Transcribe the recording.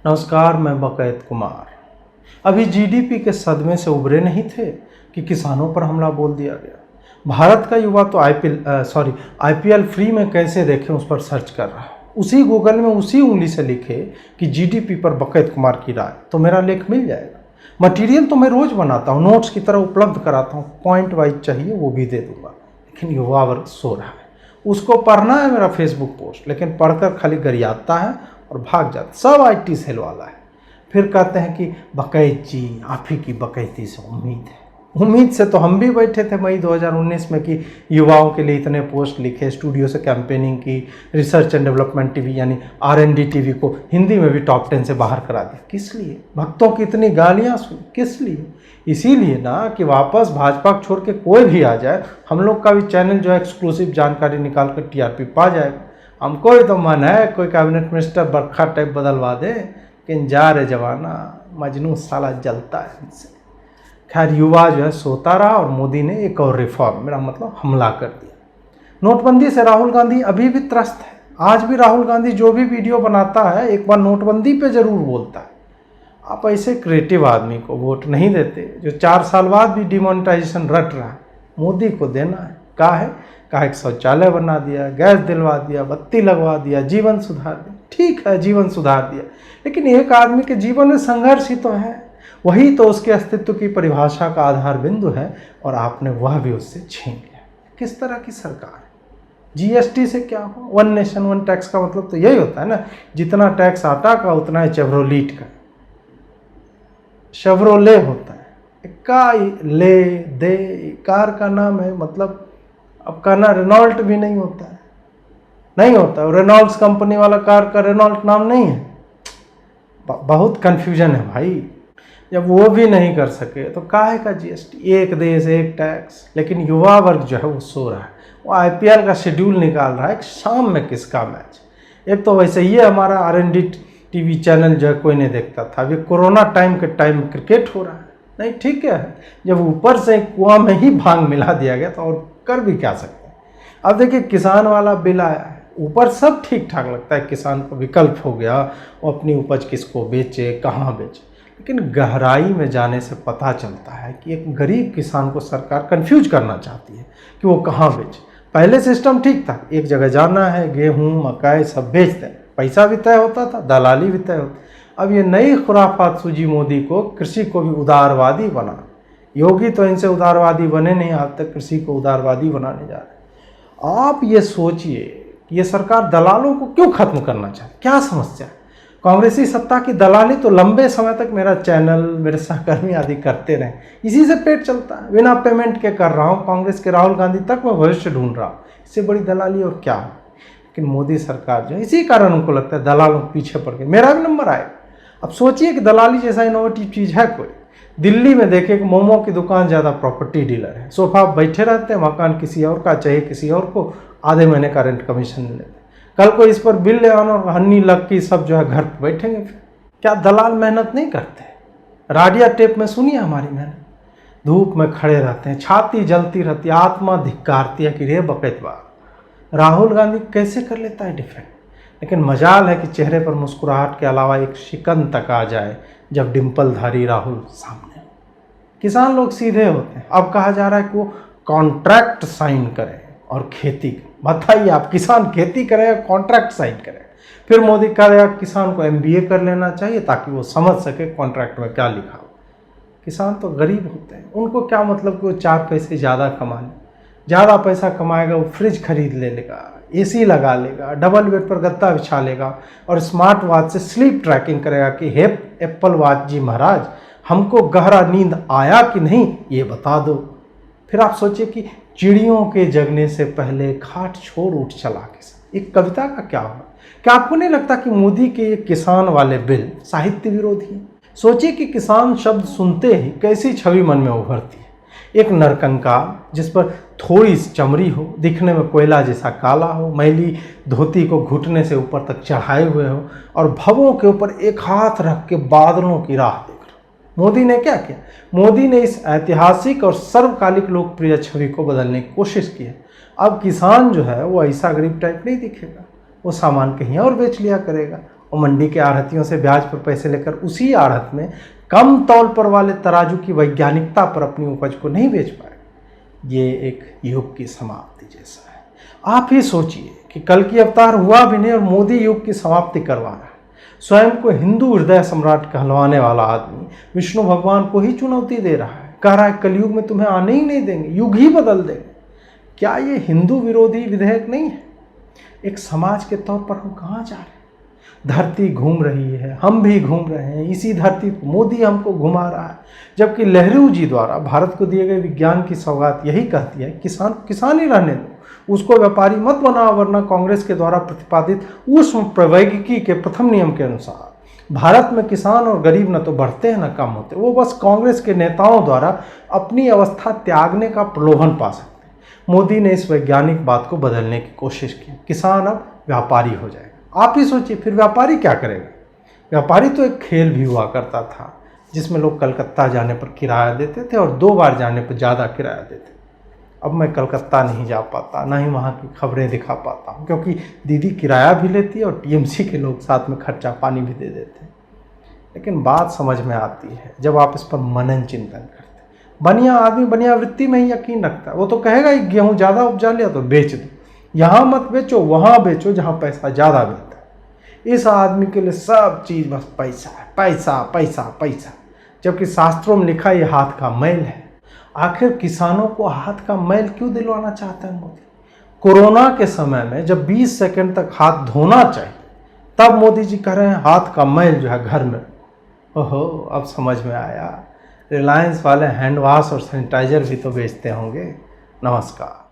नमस्कार, मैं बकैत कुमार। अभी जीडीपी के सदमे से उभरे नहीं थे कि किसानों पर हमला बोल दिया गया। भारत का युवा तो आईपीएल फ्री में कैसे देखें उस पर सर्च कर रहा है। उसी गूगल में उसी उंगली से लिखे कि जीडीपी पर बकैत कुमार की राय, तो मेरा लेख मिल जाएगा। मटेरियल तो मैं रोज़ बनाता हूँ, नोट्स की तरह उपलब्ध कराता हूँ, पॉइंट वाइज चाहिए वो भी दे दूंगा। लेकिन युवा वर्ग सो रहा है, उसको पढ़ना है मेरा फेसबुक पोस्ट, लेकिन पढ़कर खाली गरियाता है और भाग जाता। सब आईटी सेल वाला है। फिर कहते हैं कि बकैत जी, आप ही की बकैती से उम्मीद है। उम्मीद से तो हम भी बैठे थे मई 2019 में कि युवाओं के लिए इतने पोस्ट लिखे, स्टूडियो से कैंपेनिंग की, रिसर्च एंड डेवलपमेंट टीवी यानी आरएनडी टीवी को हिंदी में भी टॉप 10 से बाहर करा दिया। किस लिए? भक्तों की इतनी गालियाँ सुनी, किस लिए? इसीलिए ना कि वापस भाजपा को छोड़ के कोई भी आ जाए, हम लोग का भी चैनल जो है एक्सक्लूसिव जानकारी निकाल कर टीआरपी पा जाएगा। हमको ही तो मन है कोई कैबिनेट मिनिस्टर बरखा टाइप बदलवा दे, लेकिन जा रहे जवाना, मजनू साला जलता है इनसे। खैर, युवा जो है सोता रहा और मोदी ने एक और रिफॉर्म, मेरा मतलब हमला कर दिया। नोटबंदी से राहुल गांधी अभी भी त्रस्त है। आज भी राहुल गांधी जो भी वीडियो बनाता है एक बार नोटबंदी पे जरूर बोलता है। आप ऐसे क्रिएटिव आदमी को वोट नहीं देते जो 4 साल बाद भी डिमोनेटाइजेशन रट रहा है। मोदी को देना है। कहा एक शौचालय बना दिया, गैस दिलवा दिया, बत्ती लगवा दिया, जीवन सुधार दिया। ठीक है, जीवन सुधार दिया, लेकिन एक आदमी के जीवन में संघर्ष ही तो है। वही तो उसके अस्तित्व की परिभाषा का आधार बिंदु है, और आपने वह भी उससे छीन लिया। किस तरह की सरकार है? जीएसटी से क्या हो? वन नेशन वन टैक्स का मतलब तो यही होता है ना, जितना टैक्स आटा का उतना है चेवरोलेट का। शेवरोले होता है, का ले दे कार का नाम है, मतलब अब कहना रेनॉल्ट भी नहीं होता है, नहीं होता। रेनॉल्ड्स कंपनी वाला कार का रेनॉल्ट नाम नहीं है। बहुत कंफ्यूजन है भाई। जब वो भी नहीं कर सके तो काहे का जीएसटी? एक देश एक टैक्स। लेकिन युवा वर्ग जो है वो सो रहा है। वो आईपीएल का शेड्यूल निकाल रहा है कि शाम में किसका मैच। एक तो वैसे ये हमारा आरएनडी टीवी चैनल जो है कोई नहीं देखता था। अभी कोरोना टाइम के टाइम में क्रिकेट हो रहा है, नहीं ठीक है। जब ऊपर से कुआं में ही भांग मिला दिया गया तो और कर भी क्या सकते हैं। अब देखिए, किसान वाला बिल आया है, ऊपर सब ठीक ठाक लगता है, किसान को विकल्प हो गया, वो अपनी उपज किसको बेचे, कहाँ बेचे। लेकिन गहराई में जाने से पता चलता है कि एक गरीब किसान को सरकार कंफ्यूज करना चाहती है कि वो कहाँ बेचे। पहले सिस्टम ठीक था, एक जगह जाना है, गेहूँ मकई सब बेचते हैं, पैसा भी तय होता था, दलाली भी तय होती। अब ये नई खुराफात सूझी मोदी को, कृषि को भी उदारवादी बना। योगी तो इनसे उदारवादी बने नहीं, आज तक कृषि को उदारवादी बनाने जा रहे हैं। आप ये सोचिए, ये सरकार दलालों को क्यों खत्म करना चाहती? क्या समस्या है? कांग्रेसी सत्ता की दलाली तो लंबे समय तक मेरा चैनल, मेरे सहकर्मी आदि करते रहे, इसी से पेट चलता है। बिना पेमेंट के कर रहा हूँ। कांग्रेस के राहुल गांधी तक मैं भविष्य ढूंढ रहा हूँ। इससे बड़ी दलाली और क्या है? लेकिन मोदी सरकार जो है, इसी कारण उनको लगता है दलालों के पीछे पड़ गए, मेरा भी नंबर आएगा। अब सोचिए कि दलाली जैसा इनोवेटिव चीज़ है कोई? दिल्ली में देखे कि मोमो की दुकान ज़्यादा प्रॉपर्टी डीलर है। सोफा बैठे रहते हैं, मकान किसी और का चाहिए किसी और को, आधे महीने का रेंट कमीशन लेते हैं। कल को इस पर बिल ले आना और हन्नी लक्की सब जो है घर पर बैठेंगे। फिर क्या दलाल मेहनत नहीं करते? राडिया टेप में सुनिए हमारी मेहनत। धूप में खड़े रहते हैं, छाती जलती रहती है, आत्मा धिक्कारती है कि रे बकैतवा, राहुल गांधी कैसे कर लेता है डिफेंड। लेकिन मजाल है कि चेहरे पर मुस्कुराहट के अलावा एक शिकन तक आ जाए जब डिम्पलधारी राहुल सामने हो। किसान लोग सीधे होते हैं। अब कहा जा रहा है कि वो कॉन्ट्रैक्ट साइन करें और खेती। बताइए आप, किसान खेती करेगा, कॉन्ट्रैक्ट साइन करेगा? फिर मोदी कहेगा किसान को एमबीए कर लेना चाहिए ताकि वो समझ सके कॉन्ट्रैक्ट में क्या लिखा हो। किसान तो गरीब होते हैं, उनको क्या मतलब कि वो 4 पैसे ज़्यादा कमा ले। ज़्यादा पैसा कमाएगा, वो फ्रिज खरीद ले लेगा, एसी लगा लेगा, डबल बेड पर गद्दा बिछा लेगा और स्मार्ट वॉच से स्लीप ट्रैकिंग करेगा कि हे एप्पल वॉच जी महाराज, हमको गहरा नींद आया कि नहीं ये बता दो। फिर आप सोचिए कि चिड़ियों के जगने से पहले खाट छोड़ उठ चला किसान। एक कविता का क्या होगा? क्या आपको नहीं लगता कि मोदी के ये किसान वाले बिल साहित्य विरोधी है? सोचिए कि किसान शब्द सुनते ही कैसी छवि मन में उभरती है। एक नरकंकाल जिस पर थोड़ी चमड़ी हो, दिखने में कोयला जैसा काला हो, मैली धोती को घुटने से ऊपर तक चढ़ाए हुए हो और भवों के ऊपर एक हाथ रख के बादलों की राह देख रहा। मोदी ने क्या किया? मोदी ने इस ऐतिहासिक और सर्वकालिक लोकप्रिय छवि को बदलने की कोशिश की है। अब किसान जो है वो ऐसा गरीब टाइप नहीं दिखेगा, वो सामान कहीं और बेच लिया करेगा और मंडी के आढ़तियों से ब्याज पर पैसे लेकर उसी आढ़त में कम तौल पर वाले तराजू की वैज्ञानिकता पर अपनी उपज को नहीं बेच पाए। ये एक युग की समाप्ति जैसा है। आप ही सोचिए कि कल की अवतार हुआ भी नहीं और मोदी युग की समाप्ति करवा रहा है। स्वयं को हिंदू हृदय सम्राट कहलवाने वाला आदमी विष्णु भगवान को ही चुनौती दे रहा है, कह रहा है कलयुग में तुम्हें आने ही नहीं देंगे, युग ही बदल देंगे। क्या ये हिंदू विरोधी विधेयक नहीं है? एक समाज के तौर पर हम कहाँ जा रहे हैं? धरती घूम रही है, हम भी घूम रहे हैं, इसी धरती पर मोदी हमको घुमा रहा है। जबकि नेहरू जी द्वारा भारत को दिए गए विज्ञान की सौगात यही कहती है, किसान ही रहने दो, उसको व्यापारी मत बनाओ, वरना कांग्रेस के द्वारा प्रतिपादित उस प्रौद्योगिकी के प्रथम नियम के अनुसार भारत में किसान और गरीब न तो बढ़ते हैं न कम होते। वो बस कांग्रेस के नेताओं द्वारा अपनी अवस्था त्यागने का प्रलोभन पा सकते हैं। मोदी ने इस वैज्ञानिक बात को बदलने की कोशिश की। किसान अब व्यापारी हो जाएगा। आप ही सोचिए, फिर व्यापारी क्या करेगा? व्यापारी तो एक खेल भी हुआ करता था जिसमें लोग कलकत्ता जाने पर किराया देते थे और 2 बार जाने पर ज़्यादा किराया देते। अब मैं कलकत्ता नहीं जा पाता, ना ही वहाँ की खबरें दिखा पाता हूँ, क्योंकि दीदी किराया भी लेती है और टीएमसी के लोग साथ में खर्चा पानी भी दे देते हैं। लेकिन बात समझ में आती है जब आप इस पर मनन चिंतन करते। बनिया आदमी बनिया वृत्ति में ही यकीन रखता है। वो तो कहेगा ही गेहूँ ज़्यादा उपजा लिया तो बेच दो, यहाँ मत बेचो वहाँ बेचो जहाँ पैसा ज़्यादा मिलता है। इस आदमी के लिए सब चीज़ बस पैसा है, पैसा पैसा पैसा। जबकि शास्त्रों में लिखा ये हाथ का मैल है। आखिर किसानों को हाथ का मैल क्यों दिलवाना चाहता है मोदी? कोरोना के समय में जब 20 सेकंड तक हाथ धोना चाहिए, तब मोदी जी कह रहे हैं हाथ का मैल जो है घर में। ओहो, अब समझ में आया। रिलायंस वाले हैंड वॉश और सैनिटाइजर भी तो बेचते होंगे। नमस्कार।